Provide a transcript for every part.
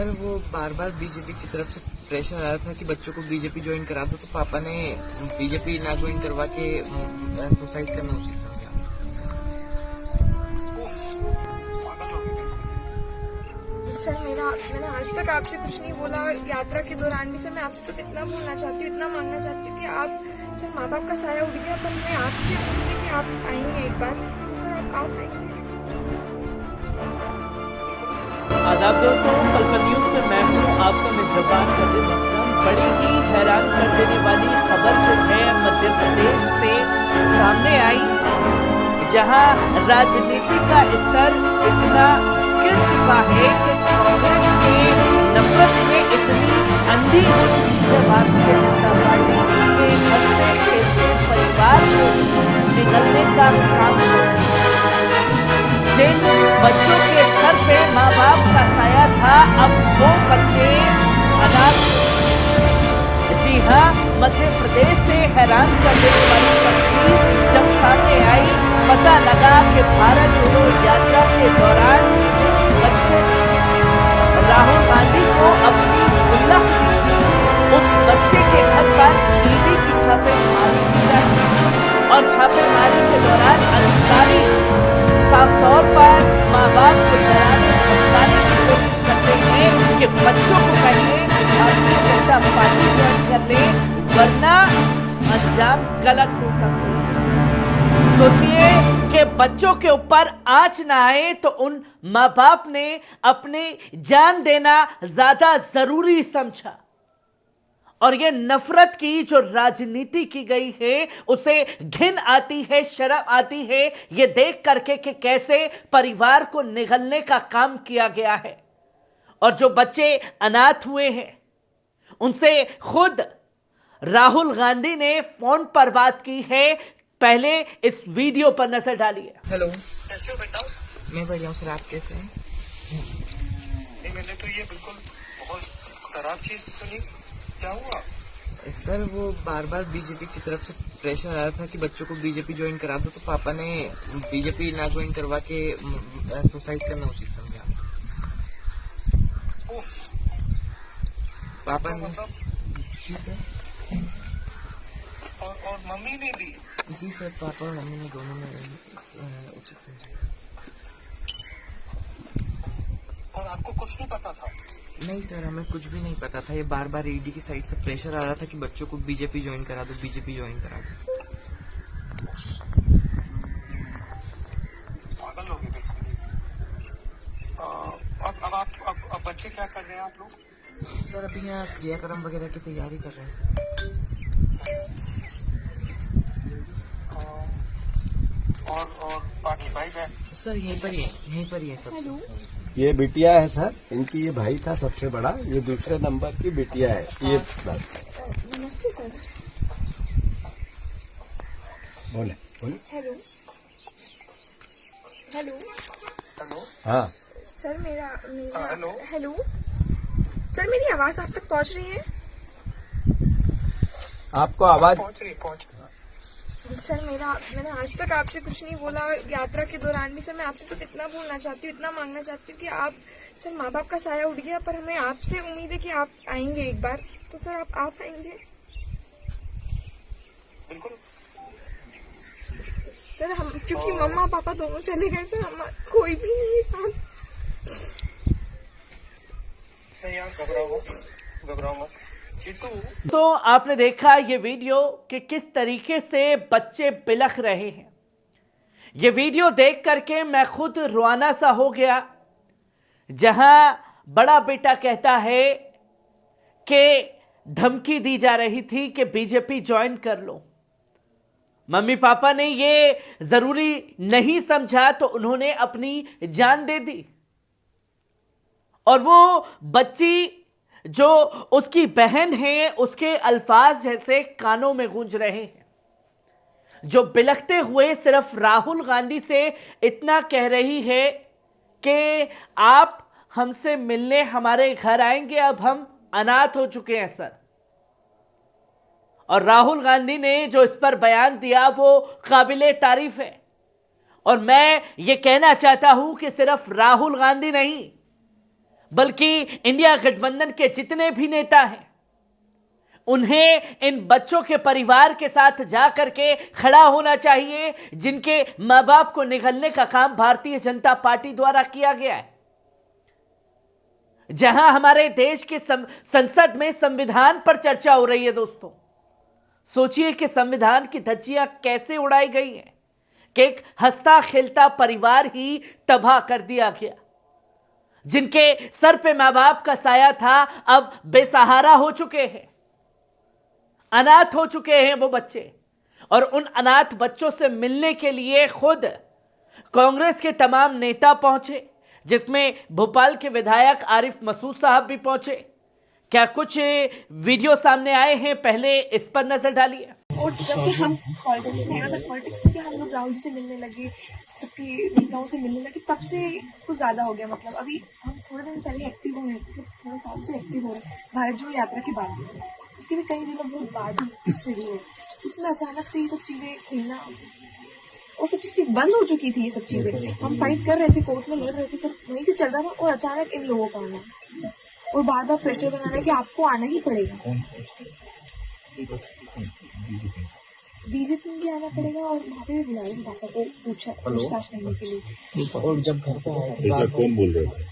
Sir वो बार बार BJP की तरफ से प्रेशर आ रहा था कि बच्चों को बीजेपी ज्वाइन करा दो, तो पापा ने बीजेपी ना ज्वाइन करवा के सुसाइड करना उचित समझा। सर मैंने आज तक आपसे कुछ नहीं बोला और यात्रा के दौरान भी सर मैं आपसे सिर्फ इतना बोलना चाहती हूँ, इतना मांगना चाहती हूँ कि आप सर माँ बाप का साया उड़ गया, पर मैं आपसे उम्मीद है कि आप आएंगे एक बार, तो सर आप आएंगे। आदाब दोस्तों, पल न्यूज में मैं हूँ आपका मेजबान कदीर अकरम। बड़ी ही हैरान कर देने वाली खबर जो है मध्य प्रदेश से सामने आई, जहां राजनीति का स्तर इतना गिर चुका है कि कांग्रेस के नफरत में इतनी अंधी हो चुकी है भारतीय जनता पार्टी के घर से कैसे परिवार को निकलने का काम कर रही है। जिन बच्चों के सर पे माँ बाप का साया था, अब वो बच्चे अनाथ। जी हाँ, मध्य प्रदेश से हैरान कर देने वाली तस्वीर जब सामने आई, पता लगा कि भारत जोड़ो यात्रा के दौरान बच्चे राहुल गांधी को अपनी उल्लख उस बच्चे के घर पर ईडी की छापेमारी की जाती और छापेमारी के दौरान अधिकारी साफ तौर पर माँ बाप को डराने धमकाने की कोशिश करते हैं कि बच्चों को कहिए भारतीय जनता पार्टी ज्वाइन कर ले, वरना अंजाम गलत हो सकता है। सोचिए कि बच्चों के ऊपर आंच ना आए तो उन माँ बाप ने अपनी जान देना ज्यादा जरूरी समझा, और ये नफरत की जो राजनीति की गई है उसे घिन आती है, शर्म आती है ये देख करके कि कैसे परिवार को निगलने का काम किया गया है। और जो बच्चे अनाथ हुए हैं उनसे खुद राहुल गांधी ने फोन पर बात की है। पहले इस वीडियो पर नजर डालिए। हेलो, कैसे हो बेटा? मैं बढ़िया हूँ सर, आप कैसे हैं? नहीं, मैंने तो ये बिल्कुल बहुत खराब चीज सुनी। क्या हुआ? सर वो बार बार बीजेपी की तरफ से प्रेशर आ रहा था कि बच्चों को बीजेपी ज्वाइन करा दो, तो पापा ने बीजेपी ना ज्वाइन करवा के सुसाइड करना उचित समझा। उफ, पापा तो ने मतलब जी सर। और मम्मी ने भी? जी सर, पापा और मम्मी ने दोनों ने उचित समझा। और आपको कुछ नहीं पता था? नहीं सर, हमें कुछ भी नहीं पता था। ये बार बार ईडी की साइड से प्रेशर आ रहा था कि बच्चों को बीजेपी ज्वाइन करा दो, बीजेपी ज्वाइन करा दो। पागल हो गए बिल्कुल। अब बच्चे क्या कर रहे हैं आप लोग? सर अभी यहाँ क्रियाक्रम वगैरह की तैयारी कर रहे हैं सर। और बाकी भाई बहन? सर यहीं पर ही है सब। ये बिटिया है सर, इनकी ये भाई था सबसे बड़ा, ये दूसरे नंबर की बिटिया है। ये नमस्ते सर। बोले बोले। Hello hello hello. हाँ सर मेरा हेलो। हेलो सर, मेरी आवाज आप तक पहुंच रही है? आपको आवाज पहुंच रही। सर मैंने आज तक आपसे कुछ नहीं बोला और यात्रा के दौरान भी सर मैं आपसे सिर्फ इतना बोलना चाहती हूँ, इतना मांगना चाहती हूँ कि आप सर माँ बाप का साया उड़ गया, पर हमें आपसे उम्मीद है कि आप आएंगे एक बार, तो सर आप आएंगे। बिल्कुल। सर हम क्योंकि मम्मा पापा दोनों चले गए सर, हम कोई भी नहीं है साथ। नहीं यार, घबराओ मत। तो आपने देखा ये वीडियो कि किस तरीके से बच्चे बिलख रहे हैं। ये वीडियो देख करके मैं खुद रुआना सा हो गया, जहां बड़ा बेटा कहता है कि धमकी दी जा रही थी कि बीजेपी ज्वाइन कर लो। मम्मी पापा ने ये जरूरी नहीं समझा तो उन्होंने अपनी जान दे दी, और वो बच्ची जो उसकी बहन है उसके अल्फाज जैसे कानों में गूंज रहे हैं, जो बिलखते हुए सिर्फ राहुल गांधी से इतना कह रही है कि आप हमसे मिलने हमारे घर आएंगे, अब हम अनाथ हो चुके हैं सर। और राहुल गांधी ने जो इस पर बयान दिया वो काबिले तारीफ है, और मैं ये कहना चाहता हूं कि सिर्फ राहुल गांधी नहीं बल्कि इंडिया गठबंधन के जितने भी नेता हैं, उन्हें इन बच्चों के परिवार के साथ जाकर के खड़ा होना चाहिए, जिनके मां बाप को निगलने का काम भारतीय जनता पार्टी द्वारा किया गया है। जहां हमारे देश के संसद में संविधान पर चर्चा हो रही है दोस्तों, सोचिए कि संविधान की धज्जियां कैसे उड़ाई गई हैं कि एक हंसता खेलता परिवार ही तबाह कर दिया गया। जिनके सर पे मां बाप का साया था, अब बेसहारा हो चुके हैं, अनाथ हो चुके हैं वो बच्चे। और उन अनाथ बच्चों से मिलने के लिए खुद कांग्रेस के तमाम नेता पहुंचे, जिसमें भोपाल के विधायक आरिफ मसूद साहब भी पहुंचे। क्या कुछ वीडियो सामने आए हैं, पहले इस पर नजर डालिए। और जब से हम पॉलिटिक्स में आए, पॉलिटिक्स में हम लोग राहुल जी से मिलने लगे, सबके नेताओं से मिलने लगे, तब से कुछ ज्यादा हो गया। मतलब अभी हम थोड़े दिन पहले एक्टिव हुए, मतलब थोड़े साल से एक्टिव हो रहे हैं। भारत जोड़ो यात्रा की बात है, उसके भी कई दिनों बहुत बाद ही शुरू हुई। उसमें अचानक से ये सब चीजें खेलना और सब चीजें बंद हो चुकी थी। ये सब चीजें हम फाइट कर रहे थे, कोर्ट में लड़ रहे थे, सब वहीं से चल रहा था। और अचानक इन लोगों का आना और बार बार प्रेशर बनाना कि आपको आना ही पड़ेगा, बीजेपी में भी आना पड़ेगा। और वहाँ पे भी बुलाया पापा को पूछताछ करने के लिए। और जब घर पे आए तो कौन बोल रहे थे?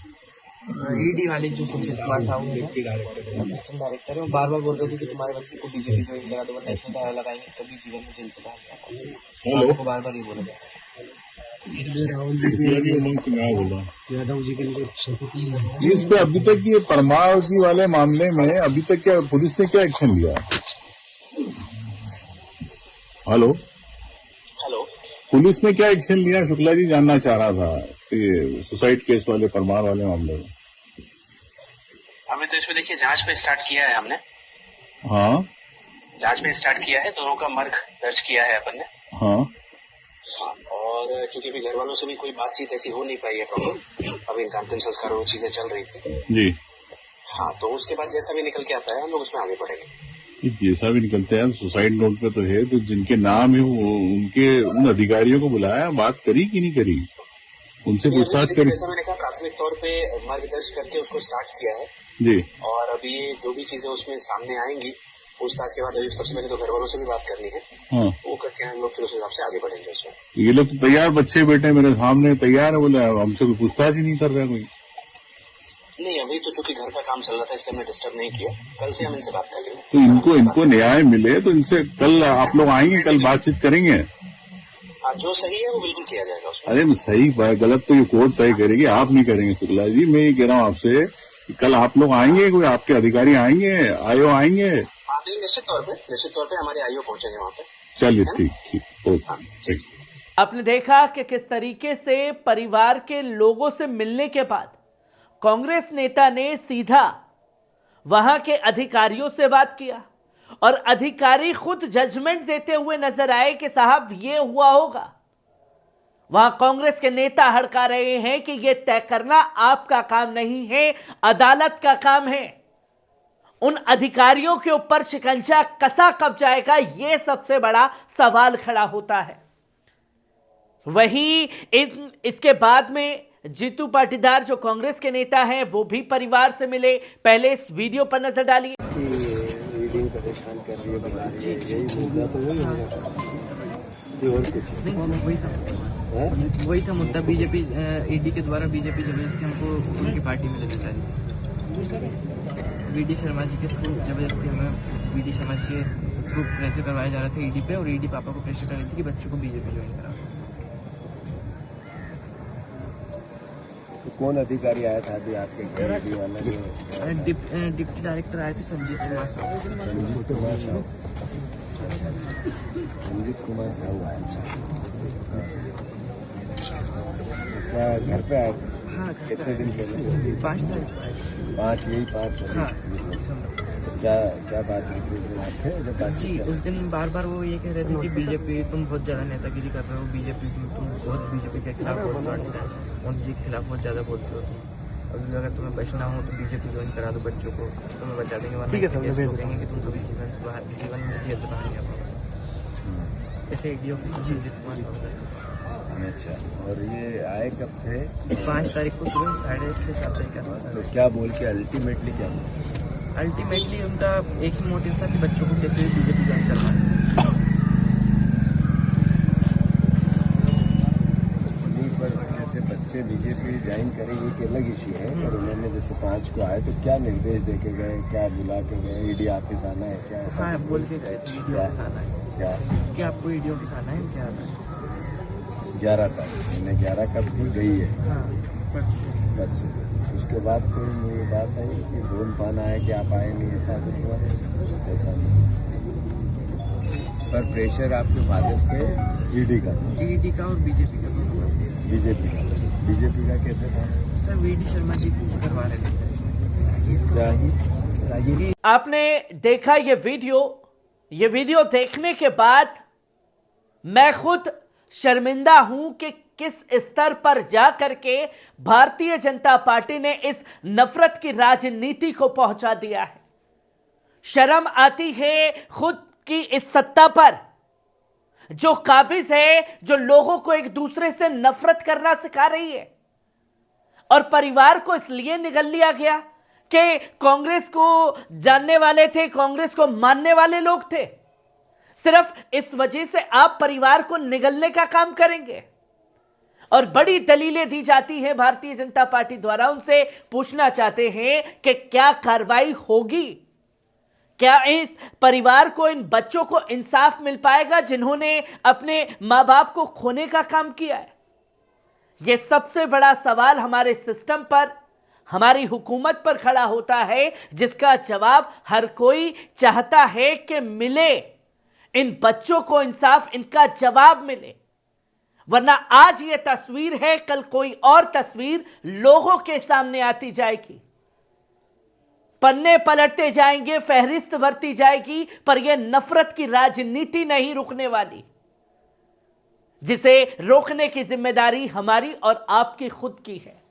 ईडी वाले जो सुशील कुमार साहू हैं, असिस्टेंट डायरेक्टर है, वो बार बार बोल रहे थे कि तुम्हारे बच्चे को बीजेपी ज्वाइन करा दो, वरना इसमें धारा लगाएंगे कभी जीवन में जेल से बाहर निकालेंगे। बार बार ये बोला जाए। यादव जी के लिए इस पे अभी तक ये परमार जी वाले मामले में अभी तक क्या पुलिस ने क्या एक्शन लिया? हेलो, पुलिस ने क्या एक्शन लिया? शुक्ला जी जानना चाह रहा था ये सुसाइड केस वाले परमार वाले मामले में। हमें तो इसमें देखिए जांच पे स्टार्ट किया है हमने। हाँ, जांच पे स्टार्ट किया है, दोनों का मर्ग दर्ज किया है अपन ने। हाँ, और क्योंकि अभी घर वालों से भी कोई बातचीत ऐसी हो नहीं पाई है प्रॉपर, अभी इनका अंतिम संस्कार और चीजें चल रही थी जी। हाँ, तो उसके बाद जैसा भी निकल के आता है हम लोग उसमें आगे बढ़ेंगे। जैसा भी निकलते हैं सुसाइड नोट पे तो है, तो जिनके नाम है वो उनके उन अधिकारियों को बुलाया, बात करी कि नहीं करी, उनसे पूछताछ करी? जैसा मैंने कहा प्राथमिक तौर पे मर्ग दर्ज करके उसको स्टार्ट किया है जी। और अभी जो भी चीजें उसमें सामने आएंगी पूछताछ के बाद, अभी सबसे पहले तो घर वालों से भी बात करनी है। हाँ, वो करके हम लोग फिर उस हिसाब से आगे बढ़ेंगे उसमें। ये लोग तो तैयार, बच्चे बेटे मेरे सामने तैयार है, बोले हमसे कोई पूछताछ ही नहीं कर रहा कोई। नहीं, अभी तो चूंकि घर का काम चल रहा था इसलिए हमने डिस्टर्ब नहीं किया। कल से हम इनसे बात कर लेंगे। तो इनको न्याय मिले तो इनसे कल आप लोग आएंगे, कल बातचीत करेंगे। जो सही है वो बिल्कुल किया जाएगा उसमें। अरे सही गलत तो ये कोर्ट तय करेगी, आप नहीं करेंगे शुक्ला जी। मैं ये कह रहा हूँ आपसे कि कल आप लोग आएंगे, कोई आपके अधिकारी आएंगे, आईओ आएंगे? हाँ, निश्चित तौर पे हमारे आईओ पहुंचेंगे वहाँ पे। चलिए ठीक ओके। आपने देखा कि किस तरीके से परिवार के लोगों से मिलने के बाद कांग्रेस नेता ने सीधा वहां के अधिकारियों से बात किया और अधिकारी खुद जजमेंट देते हुए नजर आए कि साहब ये हुआ होगा। वहां कांग्रेस के नेता हड़का रहे हैं कि यह तय करना आपका काम नहीं है, अदालत का काम है। उन अधिकारियों के ऊपर शिकंजा कसा कब जाएगा, यह सबसे बड़ा सवाल खड़ा होता है। वहीं इसके बाद में जीतू पाटीदार जो कांग्रेस के नेता हैं वो भी परिवार से मिले। पहले इस वीडियो पर नजर डालिए। रीडिंग परेशान कर रही है, बता रही है, यही मुद्दा तो वही है और कुछ वही था मुद्दा। बीजेपी ईडी के द्वारा बीजेपी जबरदस्ती हमको उनकी पार्टी में लेना चाह रही। वीडी शर्मा जी के थ्रू जबरदस्ती हमें वीडी शर्मा जी के थ्रू प्रेशर करवाया जा रहा था ईडी पे, और ईडी पापा को प्रेशर कर रही थी कि बच्चों को बीजेपी ज्वाइन करा। कौन अधिकारी आया था अभी आपके घर? डिप्टी डायरेक्टर आए थे संजीव कुमार साहू। संजीव कुमार साहू आया था घर पे आए थे? हाँ, कितने दिन पहले? 5 तारीख को आए थे। 5 हाँ, क्या बात हुई जी? उस दिन बार बार वो ये कह रहे थे कि बीजेपी तुम बहुत ज्यादा नेतागिरी कर रहे हो, बीजेपी तुम बहुत बीजेपी के खिलाफ बोलते हो, मोदी जी के खिलाफ बहुत ज्यादा बोलते हो तुम। अभी अगर तुम्हें बचना हो तो बीजेपी ज्वाइन करा दो, बच्चों को तुम्हें बचा देंगे, वरना केस ठोकेंगे कि तुम कभी जीवन में जेल से बाहर नहीं आ पाओगे। ऐसे ईडी ऑफिस में संजीत कुमार साहब। अच्छा, और ये आए कब थे? 5 तारीख को सुबह 6:30-7 के आसपास। तो क्या बोल के अल्टीमेटली क्या बोला? अल्टीमेटली उनका एक ही मोटिव था कि बच्चों को कैसे भी बीजेपी ज्वाइन करना है। नहीं, पर जैसे बच्चे बीजेपी ज्वाइन करेंगे कि अलग इश्यू है, पर उन्होंने जैसे 5 को आए तो क्या निर्देश दे के गए, क्या बुला के गए? ईडी ऑफिस आना है क्या? ऐसा हाँ, बोल के गए थे ईडी ऑफिस आना है, क्या? कि आपको ईडी ऑफिस आना है, क्या आना है। 11 तारीख, मैंने 11 कब थी गई है हाँ, बस। उसके बाद कोई मुझे बात आई कि फोन फान आया कि आप आए नहीं, ऐसा कुछ हुआ? ऐसा नहीं, पर प्रेशर आपके फादर पे ईडी का और बीजेपी का। बीजेपी का कैसे था? सर वीडी शर्मा जी को करवा रहे थे। आपने देखा ये वीडियो देखने के बाद मैं खुद शर्मिंदा हूं कि किस स्तर पर जाकर के भारतीय जनता पार्टी ने इस नफरत की राजनीति को पहुंचा दिया है। शर्म आती है खुद की इस सत्ता पर जो काबिज है, जो लोगों को एक दूसरे से नफरत करना सिखा रही है। और परिवार को इसलिए निगल लिया गया कि कांग्रेस को जानने वाले थे, कांग्रेस को मानने वाले लोग थे। सिर्फ इस वजह से आप परिवार को निगलने का काम करेंगे। और बड़ी दलीलें दी जाती है भारतीय जनता पार्टी द्वारा। उनसे पूछना चाहते हैं कि क्या कार्रवाई होगी, क्या इस परिवार को, इन बच्चों को इंसाफ मिल पाएगा जिन्होंने अपने मां बाप को खोने का काम किया है। यह सबसे बड़ा सवाल हमारे सिस्टम पर, हमारी हुकूमत पर खड़ा होता है, जिसका जवाब हर कोई चाहता है कि मिले। इन बच्चों को इंसाफ, इनका जवाब मिले, वरना आज ये तस्वीर है, कल कोई और तस्वीर लोगों के सामने आती जाएगी। पन्ने पलटते जाएंगे, फहरिस्त बढ़ती जाएगी, पर यह नफरत की राजनीति नहीं रुकने वाली, जिसे रोकने की जिम्मेदारी हमारी और आपकी खुद की है।